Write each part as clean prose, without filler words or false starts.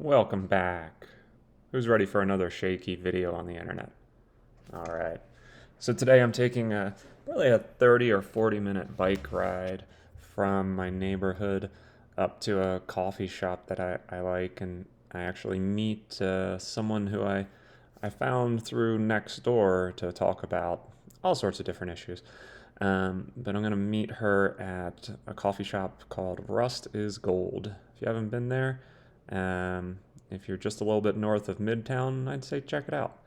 Welcome back. Who's ready for another shaky video on the internet? All right. So today I'm taking really a 30 or 40-minute bike ride from my neighborhood up to a coffee shop that I like, and I actually meet someone who I found through NextDoor to talk about all sorts of different issues. But I'm going to meet her at a coffee shop called Rust is Gold. If you haven't been there, um, if you're just a little bit north of Midtown, I'd say check it out.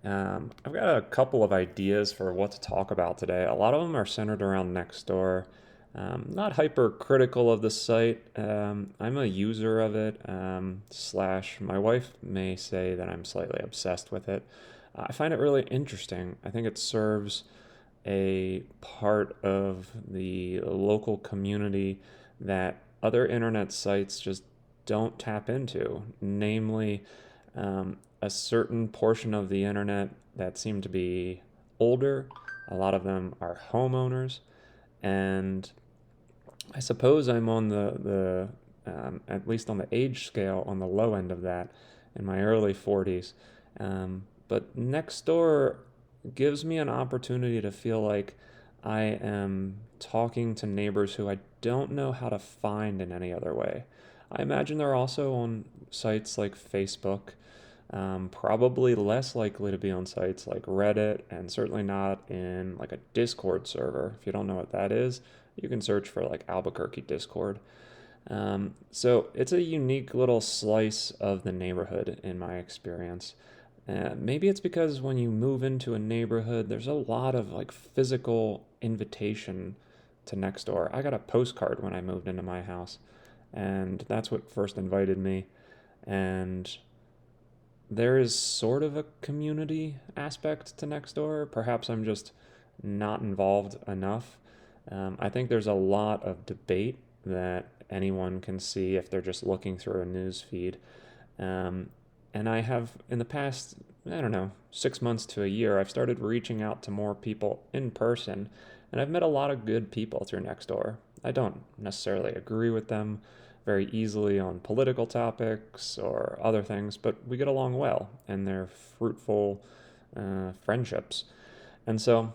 I've got a couple of ideas for what to talk about today. A lot of them are centered around Nextdoor. Not hypercritical of the site. I'm a user of it. Slash, my wife may say that I'm slightly obsessed with it. I find it really interesting. I think it serves a part of the local community that other internet sites just don't tap into, namely a certain portion of the internet that seem to be older. A lot of them are homeowners, and I suppose I'm on the at least on the age scale, on the low end of that, in my early 40s. But Nextdoor gives me an opportunity to feel like I am talking to neighbors who I don't know how to find in any other way. I imagine they're also on sites like Facebook, probably less likely to be on sites like Reddit, and certainly not in like a Discord server. If you don't know what that is, you can search for like Albuquerque Discord. So it's a unique little slice of the neighborhood in my experience. Maybe it's because when you move into a neighborhood, there's a lot of like physical invitation to Nextdoor. I got a postcard when I moved into my house, and that's what first invited me. And there is sort of a community aspect to Nextdoor. Perhaps I'm just not involved enough. I think there's a lot of debate that anyone can see if they're just looking through a news feed. Um, and I have, in the past, I don't know, 6 months to a year, I've started reaching out to more people in person, and I've met a lot of good people through Nextdoor. I don't necessarily agree with them very easily on political topics or other things, but we get along well, and they're fruitful friendships. And so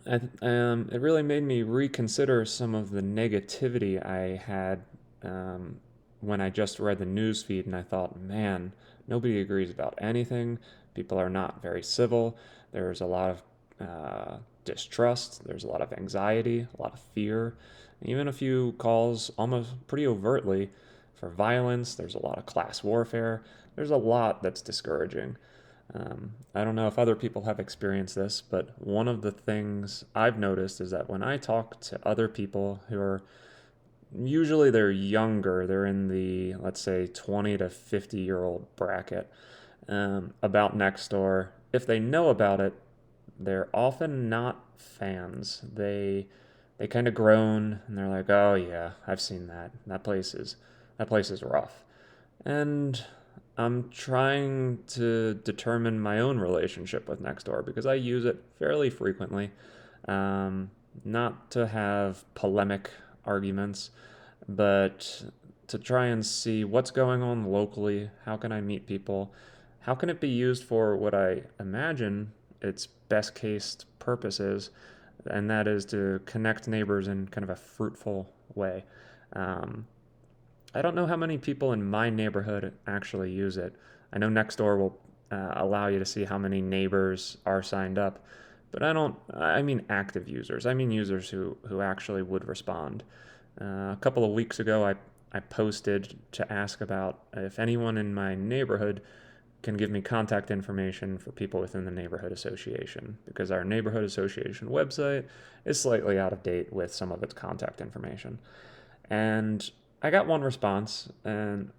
it really made me reconsider some of the negativity I had when I just read the news feed, and I thought, man, nobody agrees about anything. People are not very civil. There's a lot of distrust. There's a lot of anxiety, a lot of fear, even a few calls almost pretty overtly for violence. There's a lot of class warfare. There's a lot that's discouraging. I don't know if other people have experienced this, but one of the things I've noticed is that when I talk to other people who are usually they're younger, they're in the, let's say, 20 to 50-year-old bracket, about Nextdoor, if they know about it, they're often not fans. They kind of groan and they're like, "Oh yeah, I've seen that. That place is rough." And I'm trying to determine my own relationship with Nextdoor because I use it fairly frequently. Um, Not to have polemic arguments, but to try and see what's going on locally. How can I meet people? How can it be used for what I imagine its best case purpose is, and that is to connect neighbors in kind of a fruitful way. Um, I don't know how many people in my neighborhood actually use it. I know Nextdoor will allow you to see how many neighbors are signed up, but I don't. I mean active users. I mean users who actually would respond. A couple of weeks ago, I posted to ask about if anyone in my neighborhood can give me contact information for people within the neighborhood association because our neighborhood association website is slightly out of date with some of its contact information. And I got one response, and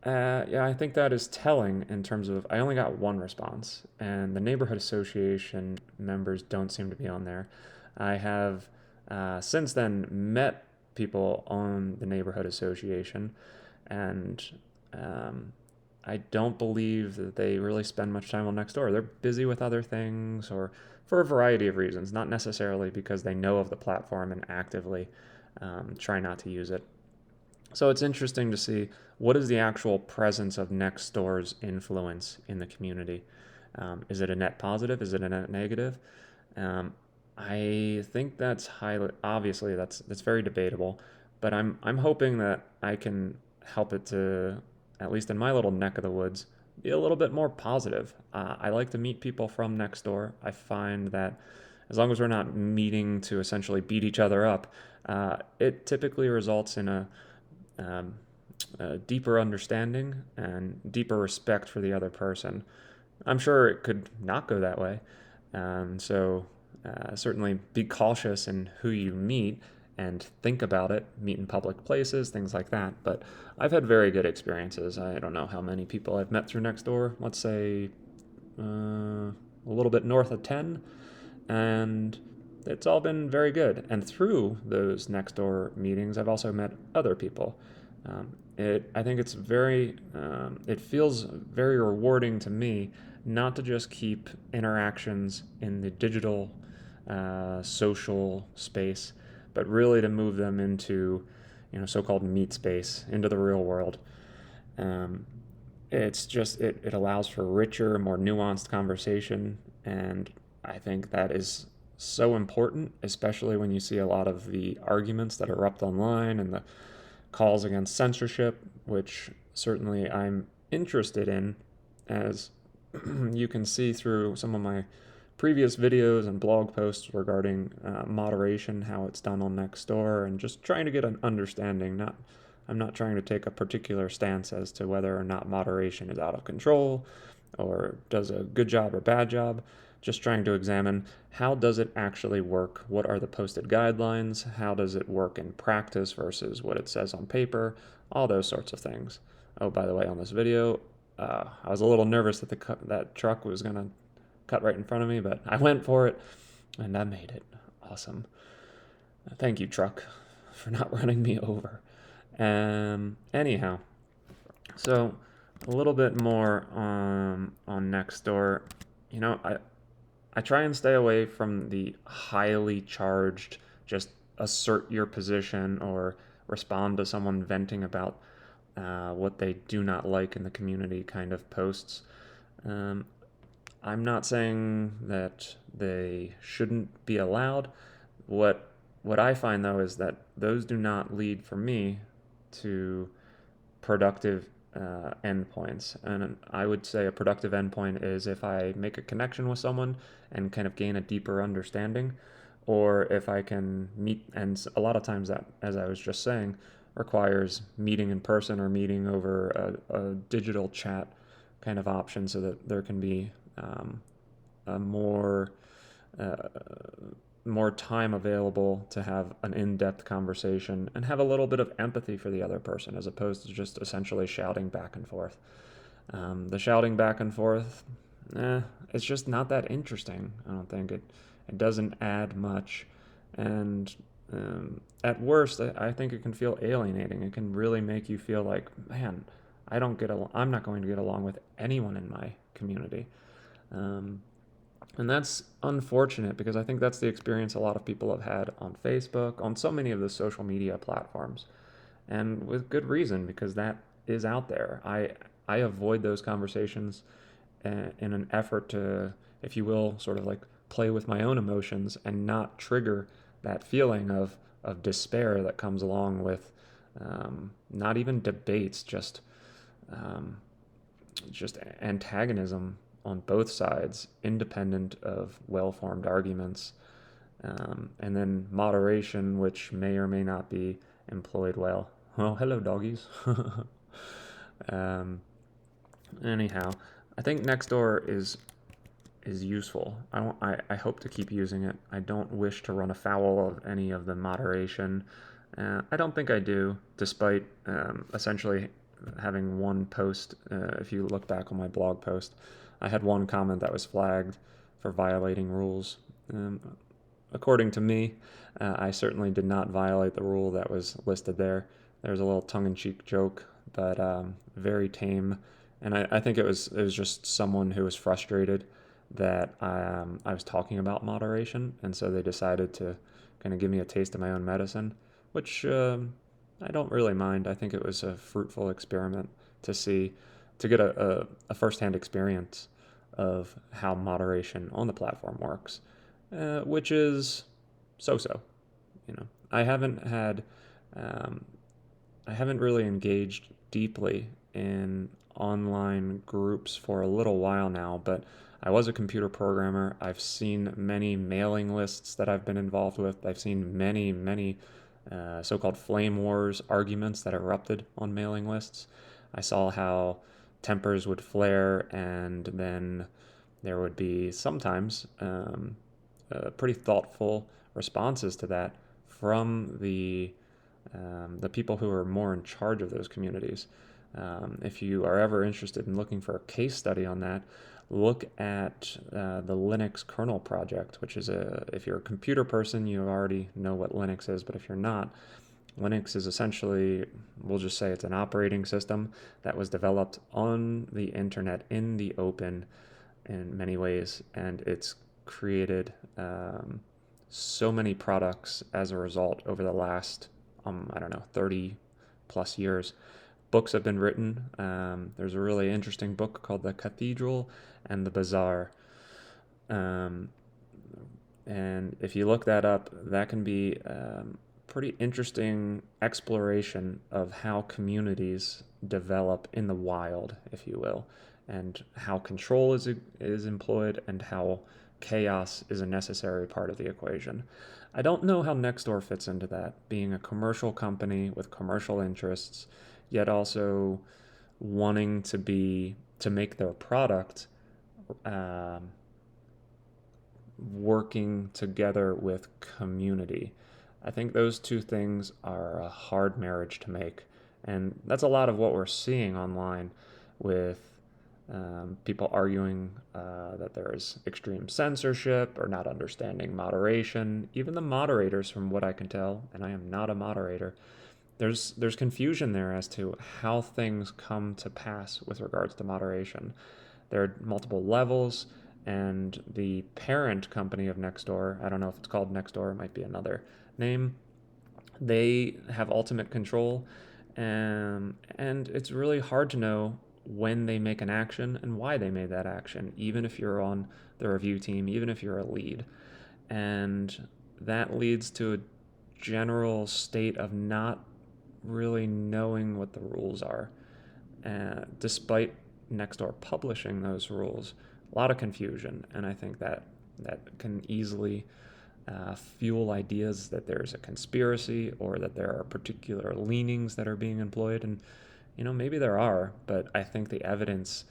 yeah, I think that is telling in terms of I only got one response, and the neighborhood association members don't seem to be on there. I have since then met people on the neighborhood association, and um, I don't believe that they really spend much time on Nextdoor. They're busy with other things, or for a variety of reasons, not necessarily because they know of the platform and actively try not to use it. So it's interesting to see what is the actual presence of NextDoor's influence in the community. Is it a net positive? Is it a net negative? Um, I think that's highly obviously that's very debatable, but I'm hoping that I can help it to, at least in my little neck of the woods, be a little bit more positive. I like to meet people from next door. I find that as long as we're not meeting to essentially beat each other up, it typically results in um, a deeper understanding and deeper respect for the other person. I'm sure it could not go that way. Certainly be cautious in who you meet and think about it, meet in public places, things like that. But I've had very good experiences. I don't know how many people I've met through Nextdoor. Let's say a little bit north of 10. And it's all been very good. And through those Nextdoor meetings, I've also met other people. I think it feels very rewarding to me not to just keep interactions in the digital social space, but really to move them into, so-called meat space, into the real world. Um, it allows for richer, more nuanced conversation, and I think that is so important, especially when you see a lot of the arguments that erupt online and the calls against censorship, which certainly I'm interested in, as you can see through some of my previous videos and blog posts regarding moderation, how it's done on Nextdoor, and just trying to get an understanding. I'm not trying to take a particular stance as to whether or not moderation is out of control or does a good job or bad job. Just trying to examine how does it actually work? What are the posted guidelines? How does it work in practice versus what it says on paper? All those sorts of things. Oh, by the way, on this video, I was a little nervous that that truck was gonna cut right in front of me, but I went for it and I made it. Awesome. Thank you, truck, for not running me over. Anyhow, so a little bit more on Nextdoor. I try and stay away from the highly charged, just assert your position or respond to someone venting about what they do not like in the community kind of posts. Um, I'm not saying that they shouldn't be allowed. What I find though is that those do not lead for me to productive endpoints. And I would say a productive endpoint is if I make a connection with someone and kind of gain a deeper understanding, or if I can meet, and a lot of times that, as I was just saying, requires meeting in person or meeting over a digital chat kind of option so that there can be a uh, more time available to have an in-depth conversation and have a little bit of empathy for the other person as opposed to just essentially shouting back and forth. The shouting back and forth, it's just not that interesting. I don't think it doesn't add much, and at worst, I think it can feel alienating. It can really make you feel like, man, I'm not going to get along with anyone in my community. Um, and that's unfortunate because I think that's the experience a lot of people have had on Facebook, on so many of the social media platforms. And with good reason because that is out there. I avoid those conversations in an effort to, if you will, sort of like play with my own emotions and not trigger that feeling of despair that comes along with not even debates, um, just antagonism on both sides, independent of well-formed arguments, and then moderation, which may or may not be employed well. Well, hello, doggies. um, Anyhow, I think Nextdoor is useful. I hope to keep using it. I don't wish to run afoul of any of the moderation. I don't think I do, despite essentially having one post. If you look back on my blog post, I had one comment that was flagged for violating rules. Um, According to me, I certainly did not violate the rule that was listed there. There's a little tongue-in-cheek joke, but very tame. And I think it was just someone who was frustrated that I was talking about moderation, and so they decided to kind of give me a taste of my own medicine, which I don't really mind. I think it was a fruitful experiment to see, to get a first-hand experience of how moderation on the platform works, which is so-so. You know, I haven't had, um, I haven't really engaged deeply in online groups for a little while now, but I was a computer programmer. I've seen many mailing lists that I've been involved with. I've seen many so-called flame wars arguments that erupted on mailing lists. I saw how tempers would flare, and then there would be sometimes pretty thoughtful responses to that from the people who are more in charge of those communities. If you are ever interested in looking for a case study on that, look at the Linux kernel project, which is if you're a computer person, you already know what Linux is, but if you're not, Linux is essentially, we'll just say it's an operating system that was developed on the internet in the open in many ways, and it's created so many products as a result over the last, I don't know, 30 plus years. Books have been written. There's a really interesting book called The Cathedral and the Bazaar. Um, and if you look that up, that can be pretty interesting exploration of how communities develop in the wild, if you will, and how control is employed and how chaos is a necessary part of the equation. I don't know how NextDoor fits into that, being a commercial company with commercial interests, yet also wanting to make their product um, working together with community. I think those two things are a hard marriage to make. And that's a lot of what we're seeing online with people arguing that there is extreme censorship or not understanding moderation. Even the moderators, from what I can tell, and I am not a moderator, there's confusion there as to how things come to pass with regards to moderation. There are multiple levels, and the parent company of NextDoor, I don't know if it's called NextDoor, it might be another name, they have ultimate control, and it's really hard to know when they make an action and why they made that action, even if you're on the review team, even if you're a lead. And that leads to a general state of not really knowing what the rules are. Despite Nextdoor publishing those rules, a lot of confusion, and I think that can easily fuel ideas that there's a conspiracy or that there are particular leanings that are being employed. And maybe there are, but I think the evidence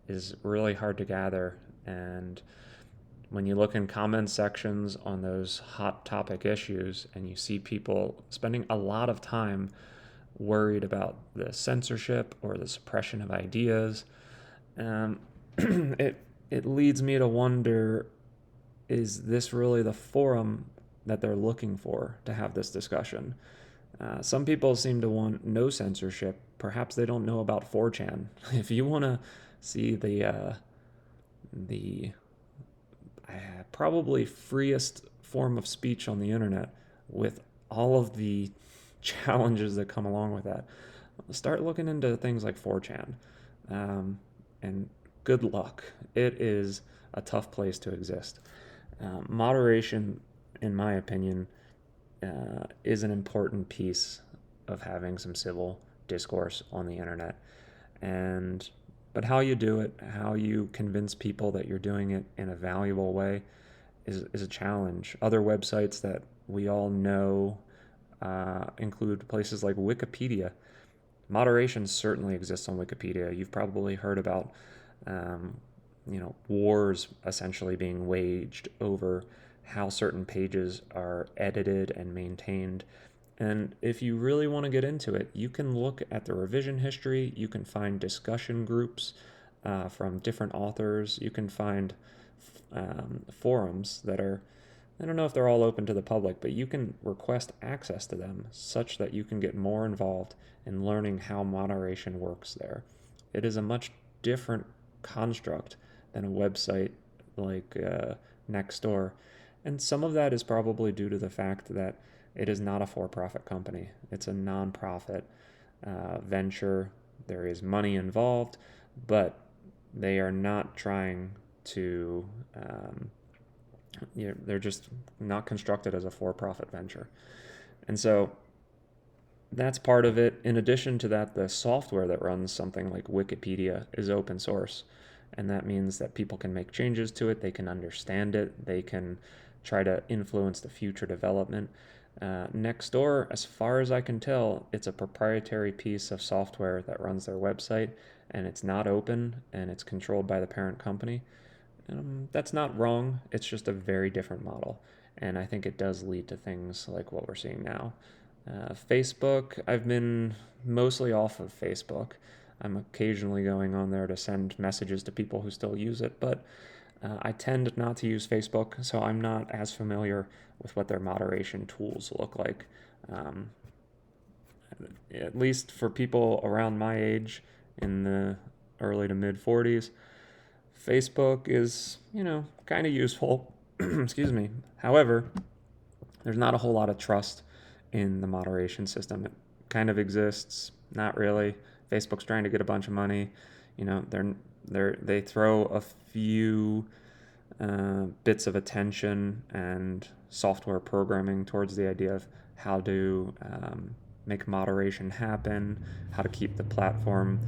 is really hard to gather. And when you look in comment sections on those hot topic issues and you see people spending a lot of time worried about the censorship or the suppression of ideas, it leads me to wonder, is this really the forum that they're looking for to have this discussion? Some people seem to want no censorship. Perhaps they don't know about 4chan. If you want to see the probably freest form of speech on the internet with all of the challenges that come along with that, start looking into things like 4chan. And good luck. It is a tough place to exist. Moderation, in my opinion, is an important piece of having some civil discourse on the internet. But how you do it, how you convince people that you're doing it in a valuable way is a challenge. Other websites that we all know include places like Wikipedia. Moderation certainly exists on Wikipedia. You've probably heard about wars essentially being waged over how certain pages are edited and maintained. And if you really want to get into it, you can look at the revision history. You can find discussion groups from different authors. You can find forums that are, I don't know if they're all open to the public, but you can request access to them such that you can get more involved in learning how moderation works there. It is a much different construct than a website like NextDoor. And some of that is probably due to the fact that It is not a for-profit company. It's a non-profit venture. There is money involved, but they are not trying to, they're just not constructed as a for-profit venture. And so that's part of it. In addition to that, the software that runs something like Wikipedia is open source. And that means that people can make changes to it, they can understand it, they can try to influence the future development. NextDoor, as far as I can tell, it's a proprietary piece of software that runs their website, and it's not open, and it's controlled by the parent company. That's not wrong, it's just a very different model. And I think it does lead to things like what we're seeing now. Facebook, I've been mostly off of Facebook. I'm occasionally going on there to send messages to people who still use it, but I tend not to use Facebook, so I'm not as familiar with what their moderation tools look like. Um, at least for people around my age in the early to mid 40s, Facebook is, kind of useful. Excuse me. However, there's not a whole lot of trust in the moderation system. It kind of exists, not really. Facebook's trying to get a bunch of money. They throw a few bits of attention and software programming towards the idea of how to make moderation happen, how to keep the platform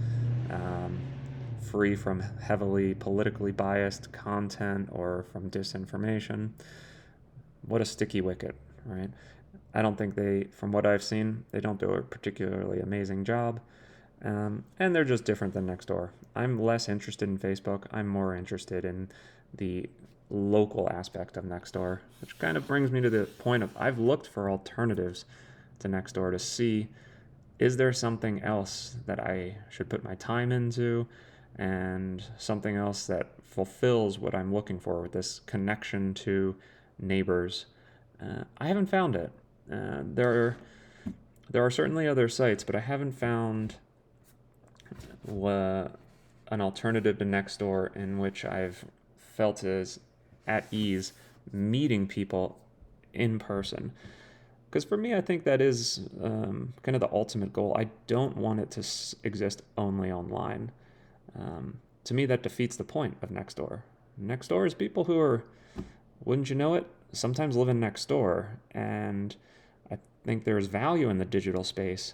free from heavily politically biased content or from disinformation. What a sticky wicket, right? I don't think from what I've seen, they don't do a particularly amazing job. And they're just different than NextDoor. I'm less interested in Facebook. I'm more interested in the local aspect of NextDoor, which kind of brings me to the point of I've looked for alternatives to NextDoor to see, is there something else that I should put my time into, and something else that fulfills what I'm looking for with this connection to neighbors. I haven't found it. There are certainly other sites, but I haven't found an alternative to Nextdoor in which I've felt as at ease meeting people in person. Because for me, I think that is kind of the ultimate goal. I don't want it to exist only online. To me, that defeats the point of Nextdoor. Nextdoor is people who are, wouldn't you know it, sometimes living next door. And I think there is value in the digital space,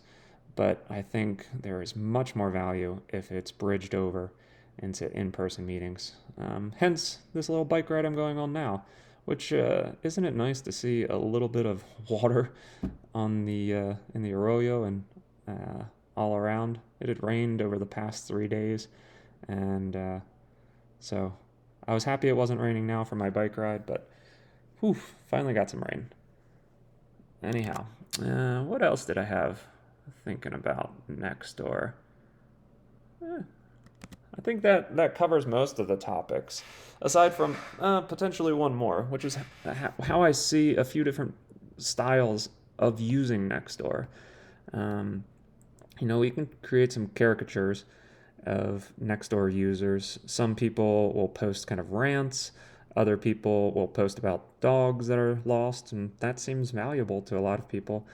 but I think there is much more value if it's bridged over into in-person meetings. Hence, this little bike ride I'm going on now, which isn't it nice to see a little bit of water on the in the arroyo and all around. It had rained over the past 3 days, and so I was happy it wasn't raining now for my bike ride, but whew, finally got some rain. Anyhow, what else did I have thinking about Nextdoor? I think that covers most of the topics, aside from potentially one more, which is how I see a few different styles of using Nextdoor. We can create some caricatures of Nextdoor users. Some people will post kind of rants. Other people will post about dogs that are lost, and that seems valuable to a lot of people.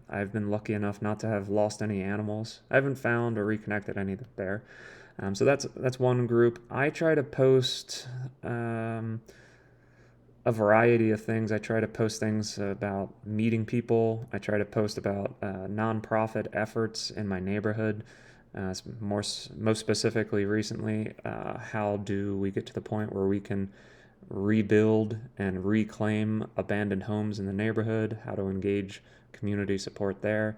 I've been lucky enough not to have lost any animals. I haven't found or reconnected any there. So that's one group. I try to post a variety of things. I try to post things about meeting people. I try to post about nonprofit efforts in my neighborhood. Most specifically recently, how do we get to the point where we can rebuild and reclaim abandoned homes in the neighborhood, how to engage community support there.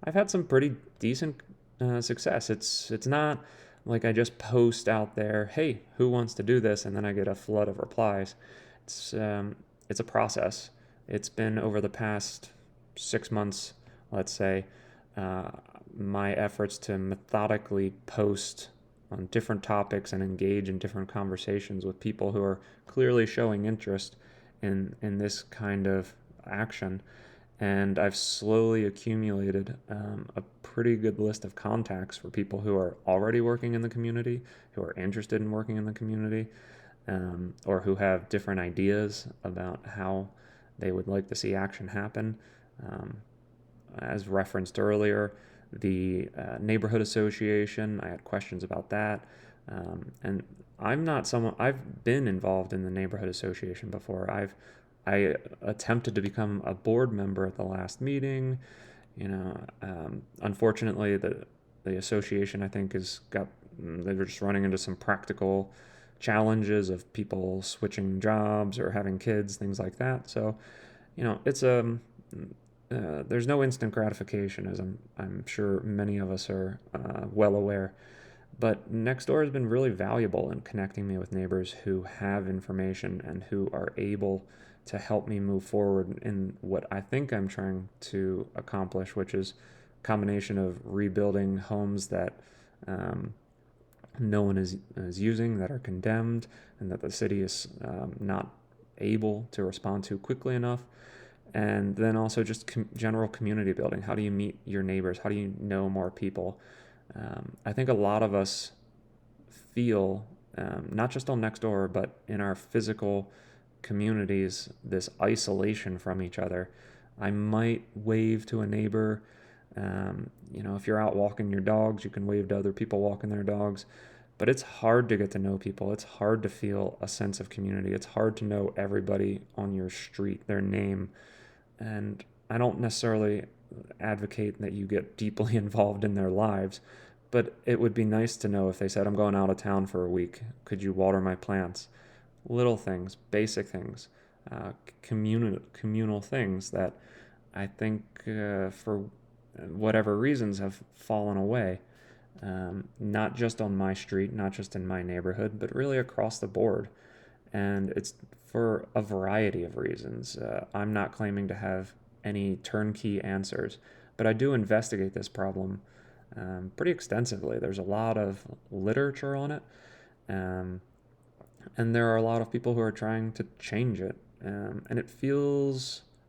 I've had some pretty decent success. It's not like I just post out there, hey, who wants to do this? And then I get a flood of replies. It's a process. It's been over the past 6 months, let's say, my efforts to methodically post on different topics and engage in different conversations with people who are clearly showing interest in this kind of action. And I've slowly accumulated a pretty good list of contacts for people who are already working in the community, who are interested in working in the community, or who have different ideas about how they would like to see action happen. As referenced earlier, the neighborhood association, I had questions about that. And I'm not someone, I've been involved in the neighborhood association before. I attempted to become a board member at the last meeting. Unfortunately, the association, I think, they were just running into some practical challenges of people switching jobs or having kids, things like that. So, it's there's no instant gratification, as I'm sure many of us are well aware. But NextDoor has been really valuable in connecting me with neighbors who have information and who are able to help me move forward in what I think I'm trying to accomplish, which is a combination of rebuilding homes that no one is using, that are condemned, and that the city is not able to respond to quickly enough. And then also just general community building. How do you meet your neighbors? How do you know more people? I think a lot of us feel, not just on Nextdoor, but in our physical communities, this isolation from each other. I might wave to a neighbor. If you're out walking your dogs, you can wave to other people walking their dogs. But it's hard to get to know people. It's hard to feel a sense of community. It's hard to know everybody on your street, their name. And I don't necessarily advocate that you get deeply involved in their lives, but it would be nice to know if they said, I'm going out of town for a week. Could you water my plants? Little things, basic things, communal things that I think for whatever reasons have fallen away. Not just on my street, not just in my neighborhood, but really across the board. And it's for a variety of reasons. I'm not claiming to have any turnkey answers, but I do investigate this problem pretty extensively. There's a lot of literature on it, um, and there are a lot of people who are trying to change it. And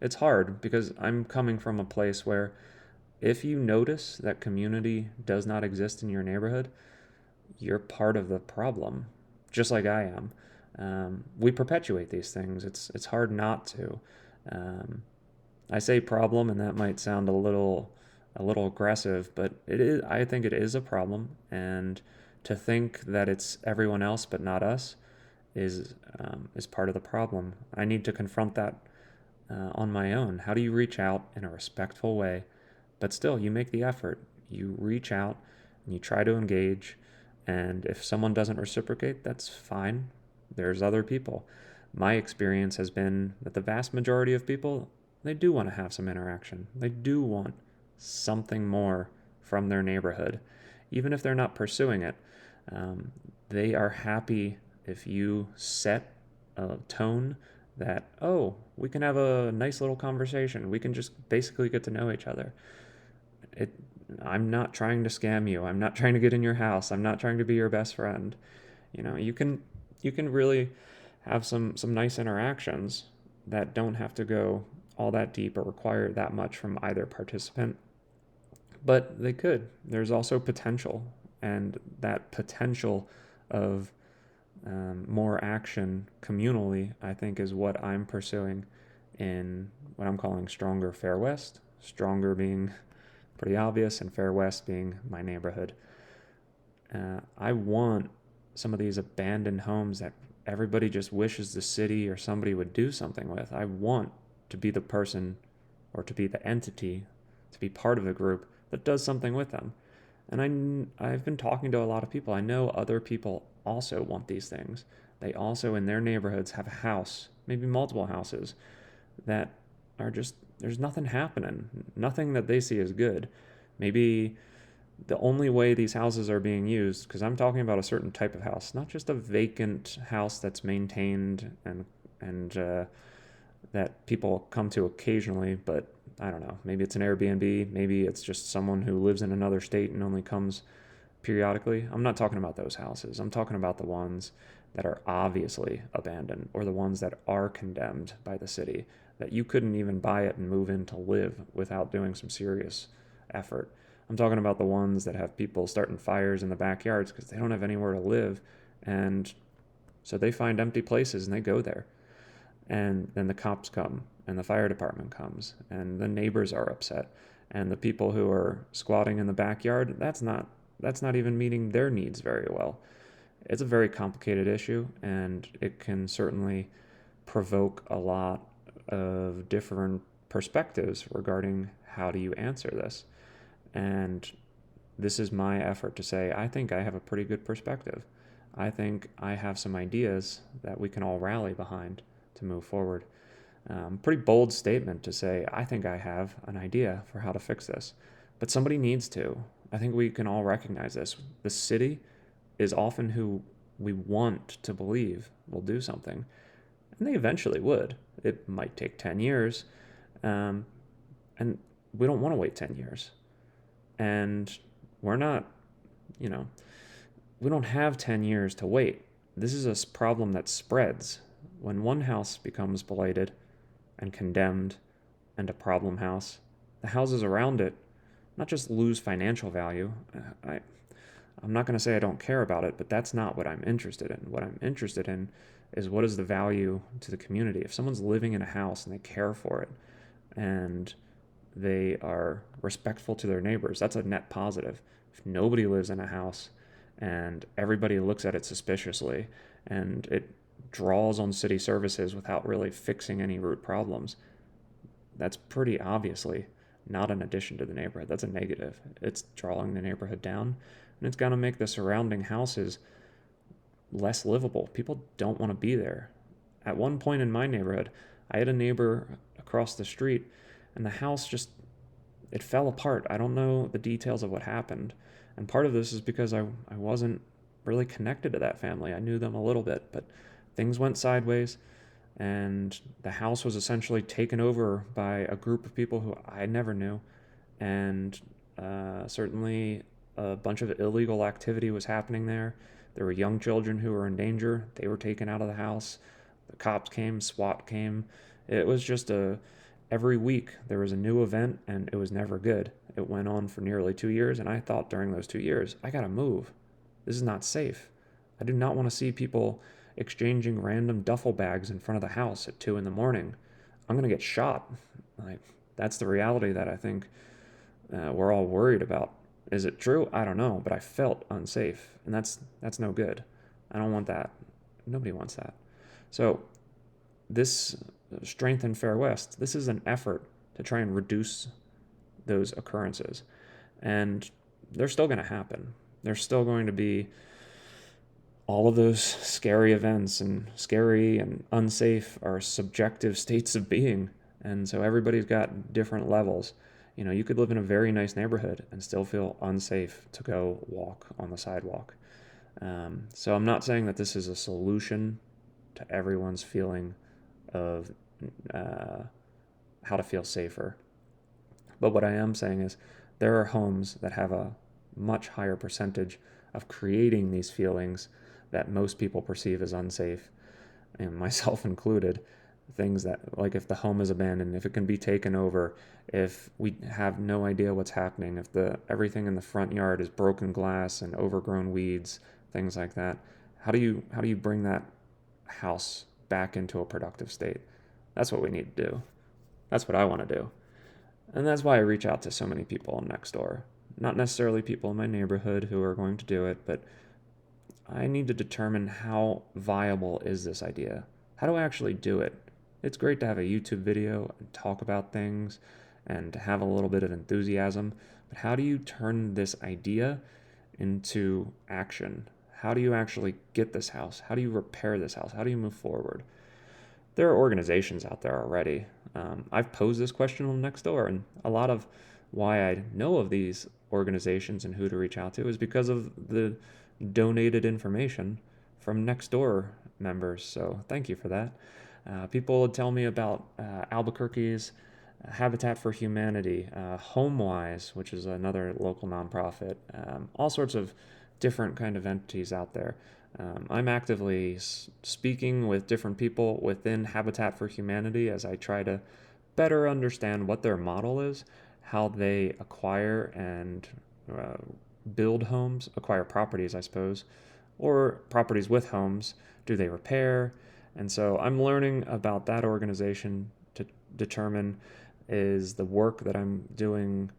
it's hard because I'm coming from a place where if you notice that community does not exist in your neighborhood, you're part of the problem, just like I am. We perpetuate these things. It's hard not to. Um, I say problem, and that might sound a little aggressive, but it is. I think it is a problem, and to think that it's everyone else but not us is part of the problem. I need to confront that on my own. How do you reach out in a respectful way, but still you make the effort? You reach out and you try to engage, and if someone doesn't reciprocate, that's fine. There's other people. My experience has been that the vast majority of people, they do want to have some interaction. They do want something more from their neighborhood, even if they're not pursuing it. They are happy if you set a tone that, oh, we can have a nice little conversation. We can just basically get to know each other. It, I'm not trying to scam you. I'm not trying to get in your house. I'm not trying to be your best friend. You can really have some nice interactions that don't have to go all that deep or require that much from either participant. But they could. There's also potential, and that potential of more action communally, I think, is what I'm pursuing in what I'm calling Stronger Fair West. Stronger being pretty obvious, and Fair West being my neighborhood. I want some of these abandoned homes that everybody just wishes the city or somebody would do something with. I want to be the person or to be the entity, to be part of the group that does something with them. And I've been talking to a lot of people. I know other people also want these things. They also, in their neighborhoods, have a house, maybe multiple houses, that are just, there's nothing happening. Nothing that they see as good. Maybe the only way these houses are being used, because I'm talking about a certain type of house, not just a vacant house that's maintained and that people come to occasionally, but I don't know, maybe it's an Airbnb, maybe it's just someone who lives in another state and only comes periodically. I'm not talking about those houses. I'm talking about the ones that are obviously abandoned, or the ones that are condemned by the city, that you couldn't even buy it and move in to live without doing some serious effort. I'm talking about the ones that have people starting fires in the backyards because they don't have anywhere to live, and so they find empty places and they go there. And then the cops come and the fire department comes and the neighbors are upset and the people who are squatting in the backyard, that's not even meeting their needs very well. It's a very complicated issue, and it can certainly provoke a lot of different perspectives regarding how do you answer this. And this is my effort to say, I think I have a pretty good perspective. I think I have some ideas that we can all rally behind to move forward. Pretty bold statement to say, I think I have an idea for how to fix this. But somebody needs to. I think we can all recognize this. The city is often who we want to believe will do something. And they eventually would. It might take 10 years. Um, and we don't want to wait 10 years. And we're not, you know, we don't have 10 years to wait. This is a problem that spreads. When one house becomes blighted and condemned and a problem house, the houses around it not just lose financial value. I'm not going to say I don't care about it, but that's not what I'm interested in. What I'm interested in is what is the value to the community. If someone's living in a house and they care for it and they are respectful to their neighbors, that's a net positive. If nobody lives in a house and everybody looks at it suspiciously and it draws on city services without really fixing any root problems, that's pretty obviously not an addition to the neighborhood. That's a negative. It's drawing the neighborhood down, and it's going to make the surrounding houses less livable. People don't want to be there. At one point in my neighborhood, I had a neighbor across the street, and the house just, it fell apart. I don't know the details of what happened. And part of this is because I wasn't really connected to that family. I knew them a little bit, but things went sideways, and the house was essentially taken over by a group of people who I never knew, and certainly a bunch of illegal activity was happening there. There were young children who were in danger. They were taken out of the house. The cops came, SWAT came. It was just every week there was a new event, and it was never good. It went on for nearly 2 years, and I thought during those 2 years, I gotta move. This is not safe. I do not want to see people exchanging random duffel bags in front of the house at 2 in the morning. I'm going to get shot. Like, that's the reality that I think we're all worried about. Is it true? I don't know, but I felt unsafe, and that's no good. I don't want that. Nobody wants that. So this Strengthen Fair West, this is an effort to try and reduce those occurrences. And they're still going to happen. There's still going to be all of those scary events, and scary and unsafe are subjective states of being. And so everybody's got different levels. You could live in a very nice neighborhood and still feel unsafe to go walk on the sidewalk. So I'm not saying that this is a solution to everyone's feeling of how to feel safer. But what I am saying is there are homes that have a much higher percentage of creating these feelings that most people perceive as unsafe, and myself included. Things that, like if the home is abandoned, if it can be taken over, if we have no idea what's happening, if everything in the front yard is broken glass and overgrown weeds, things like that. How do you bring that house back into a productive state? That's what we need to do. That's what I want to do. And that's why I reach out to so many people on NextDoor. Not necessarily people in my neighborhood who are going to do it, but I need to determine how viable is this idea. How do I actually do it? It's great to have a YouTube video and talk about things and to have a little bit of enthusiasm, but how do you turn this idea into action? How do you actually get this house? How do you repair this house? How do you move forward? There are organizations out there already. I've posed this question on Nextdoor, and a lot of why I know of these organizations and who to reach out to is because of the donated information from Nextdoor members. So thank you for that. People would tell me about Albuquerque's Habitat for Humanity, HomeWise, which is another local nonprofit, all sorts of different kind of entities out there. I'm actively speaking with different people within Habitat for Humanity as I try to better understand what their model is, how they acquire and build homes, acquire properties, I suppose, or properties with homes. Do they repair? And so I'm learning about that organization to determine, is the work that I'm doing,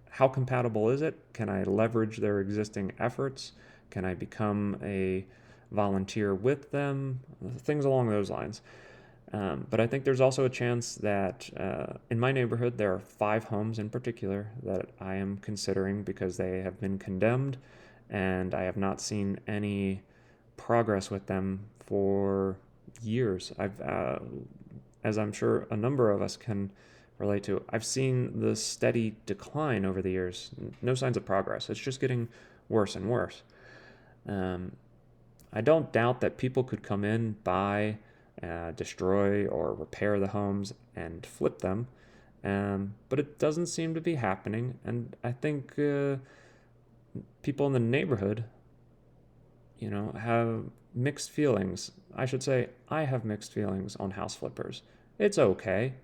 how compatible is it? Can I leverage their existing efforts? Can I become a volunteer with them? Things along those lines. But I think there's also a chance that in my neighborhood, there are 5 homes in particular that I am considering because they have been condemned and I have not seen any progress with them for years. As I'm sure a number of us can relate to, I've seen the steady decline over the years. No signs of progress. It's just getting worse and worse. I don't doubt that people could come in, buy, destroy, or repair the homes and flip them, but it doesn't seem to be happening. And I think people in the neighborhood, have mixed feelings. I should say, I have mixed feelings on house flippers. It's okay,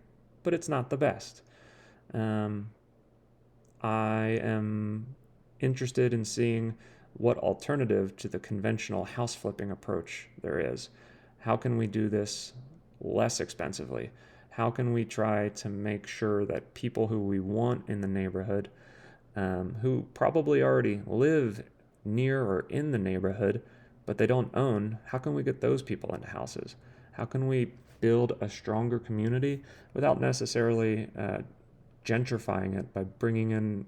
but it's not the best. I am interested in seeing what alternative to the conventional house flipping approach there is. How can we do this less expensively? How can we try to make sure that people who we want in the neighborhood, who probably already live near or in the neighborhood, but they don't own, how can we get those people into houses? How can we build a stronger community without necessarily gentrifying it by bringing in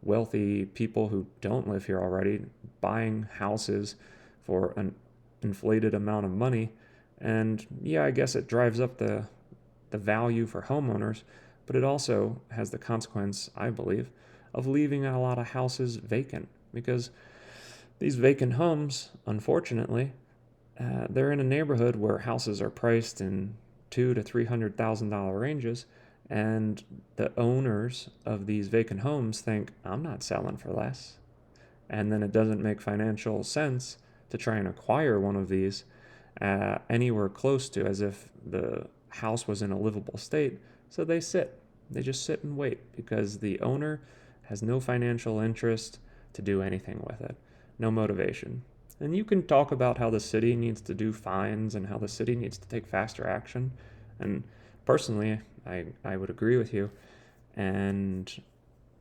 wealthy people who don't live here already, buying houses for an inflated amount of money? And yeah, I guess it drives up the value for homeowners, but it also has the consequence, I believe, of leaving a lot of houses vacant, because these vacant homes, unfortunately, they're in a neighborhood where houses are priced in $200,000 to $300,000 ranges, and the owners of these vacant homes think, I'm not selling for less. And then it doesn't make financial sense to try and acquire one of these anywhere close to as if the house was in a livable state. So they just sit and wait because the owner has no financial interest to do anything with it, no motivation. And you can talk about how the city needs to do fines and how the city needs to take faster action. And personally, I would agree with you. And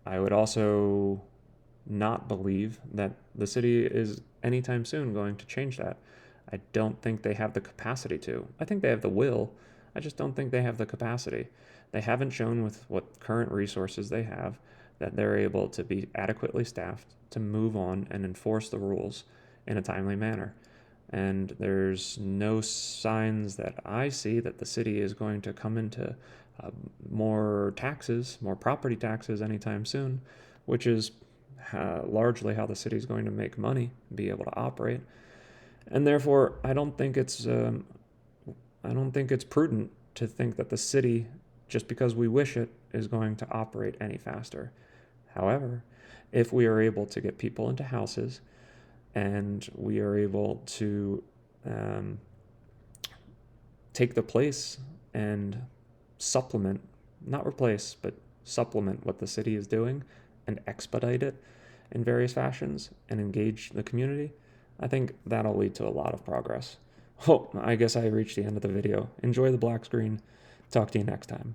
I would also not believe that the city is anytime soon going to change that. I don't think they have the capacity to. I think they have the will. I just don't think they have the capacity. They haven't shown with what current resources they have that they're able to be adequately staffed to move on and enforce the rules in a timely manner. And there's no signs that I see that the city is going to come into more taxes, more property taxes anytime soon, which is largely how the city is going to make money and be able to operate. And therefore, I don't think it's prudent to think that the city, just because we wish it, is going to operate any faster. However, if we are able to get people into houses and we are able to take the place and supplement, not replace, but supplement what the city is doing and expedite it in various fashions and engage the community, I think that'll lead to a lot of progress. Oh, I guess I reached the end of the video. Enjoy the black screen. Talk to you next time.